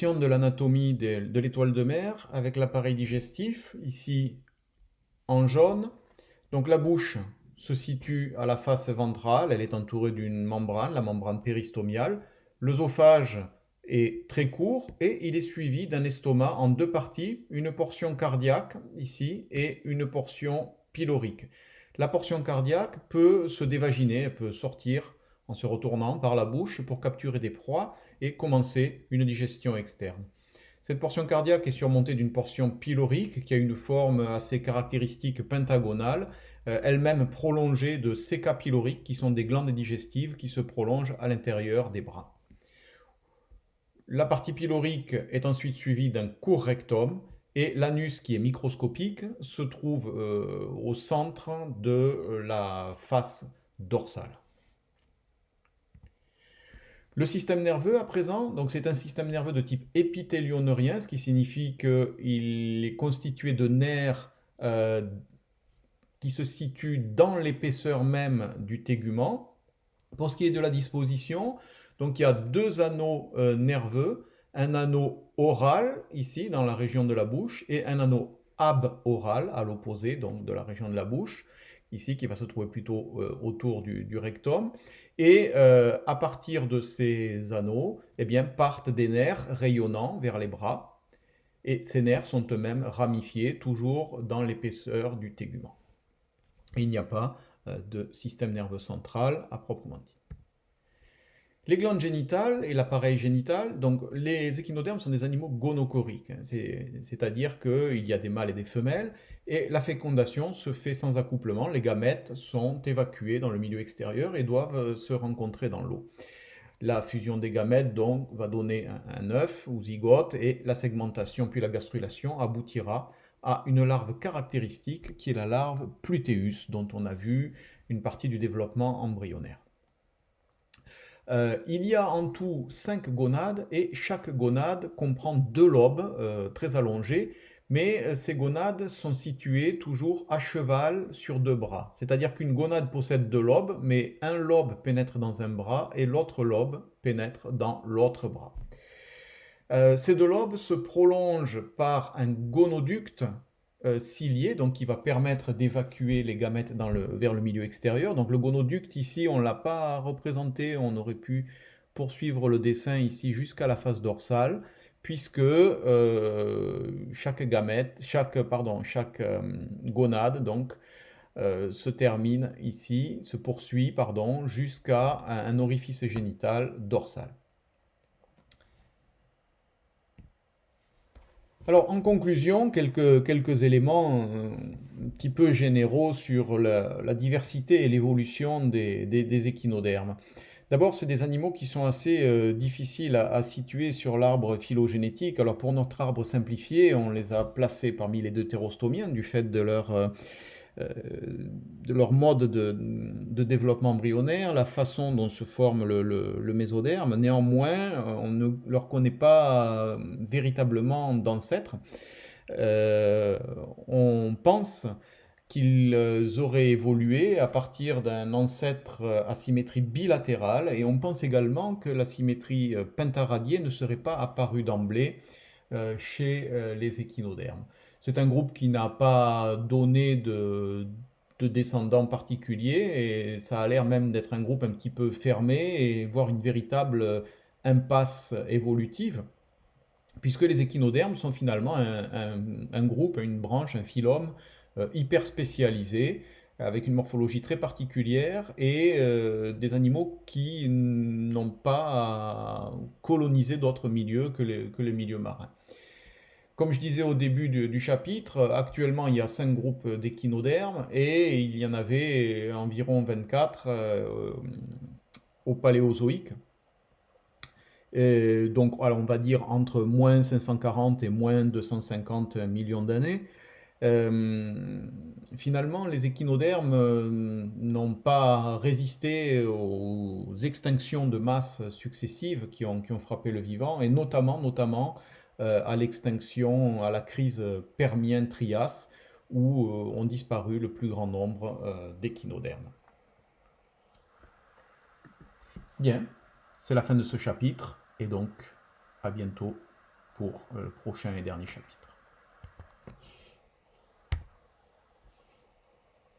De l'anatomie de l'étoile de mer avec l'appareil digestif, ici en jaune. Donc la bouche se situe à la face ventrale, elle est entourée d'une membrane, la membrane péristomiale. L'œsophage est très court et il est suivi d'un estomac en deux parties, une portion cardiaque ici et une portion pylorique. La portion cardiaque peut se dévaginer, elle peut sortir en se retournant par la bouche pour capturer des proies et commencer une digestion externe. Cette portion cardiaque est surmontée d'une portion pylorique qui a une forme assez caractéristique pentagonale, elle-même prolongée de cécas pyloriques qui sont des glandes digestives qui se prolongent à l'intérieur des bras. La partie pylorique est ensuite suivie d'un court rectum et l'anus qui est microscopique se trouve au centre de la face dorsale. Le système nerveux, à présent, donc c'est un système nerveux de type épithélioneurien, ce qui signifie qu'il est constitué de nerfs qui se situent dans l'épaisseur même du tégument. Pour ce qui est de la disposition, donc il y a deux anneaux nerveux, un anneau oral ici dans la région de la bouche et un anneau aboral à l'opposé donc de la région de la bouche ici qui va se trouver plutôt autour du rectum et à partir de ces anneaux eh bien, partent des nerfs rayonnants vers les bras et ces nerfs sont eux-mêmes ramifiés toujours dans l'épaisseur du tégument. Et il n'y a pas de système nerveux central à proprement dit. Les glandes génitales et l'appareil génital, donc les échinodermes sont des animaux gonochoriques, c'est-à-dire qu'il y a des mâles et des femelles, et la fécondation se fait sans accouplement, les gamètes sont évacuées dans le milieu extérieur et doivent se rencontrer dans l'eau. La fusion des gamètes donc va donner un œuf ou zygote, et la segmentation puis la gastrulation aboutira à une larve caractéristique qui est la larve Pluteus, dont on a vu une partie du développement embryonnaire. Il y a en tout 5 gonades et chaque gonade comprend deux lobes très allongés, mais ces gonades sont situées toujours à cheval sur deux bras. C'est-à-dire qu'une gonade possède deux lobes, mais un lobe pénètre dans un bras et l'autre lobe pénètre dans l'autre bras. Ces deux lobes se prolongent par un gonoducte cilié, donc qui va permettre d'évacuer les gamètes vers le milieu extérieur. Donc le gonoducte ici, on ne l'a pas représenté, on aurait pu poursuivre le dessin ici jusqu'à la face dorsale, puisque chaque gonade donc, se termine ici, se poursuit jusqu'à un orifice génital dorsal. Alors, en conclusion, quelques éléments un petit peu généraux sur la diversité et l'évolution des échinodermes. D'abord, c'est des animaux qui sont assez difficiles à situer sur l'arbre phylogénétique. Alors, pour notre arbre simplifié, on les a placés parmi les deutérostomiens du fait euh, de leur mode de développement embryonnaire, la façon dont se forme le mésoderme. Néanmoins, on ne leur connaît pas véritablement d'ancêtres. Euh, on pense qu'ils auraient évolué à partir d'un ancêtre à symétrie bilatérale et on pense également que la symétrie pentaradiée ne serait pas apparue d'emblée chez les échinodermes. C'est un groupe qui n'a pas donné de descendants particuliers et ça a l'air même d'être un groupe un petit peu fermé et voire une véritable impasse évolutive, puisque les échinodermes sont finalement un groupe, une branche, un phylum hyper spécialisé, avec une morphologie très particulière et des animaux qui n'ont pas colonisé d'autres milieux que les milieux marins. Comme je disais au début du chapitre, actuellement il y a 5 groupes d'échinodermes et il y en avait environ 24 au Paléozoïque. Et donc alors, on va dire entre moins 540 et moins 250 millions d'années. Euh, Finalement, les échinodermes n'ont pas résisté aux extinctions de masse successives qui ont frappé le vivant, et notamment à l'extinction, à la crise Permien-Trias, où ont disparu le plus grand nombre d'échinodermes. Bien, c'est la fin de ce chapitre, et donc à bientôt. pour le prochain et dernier chapitre.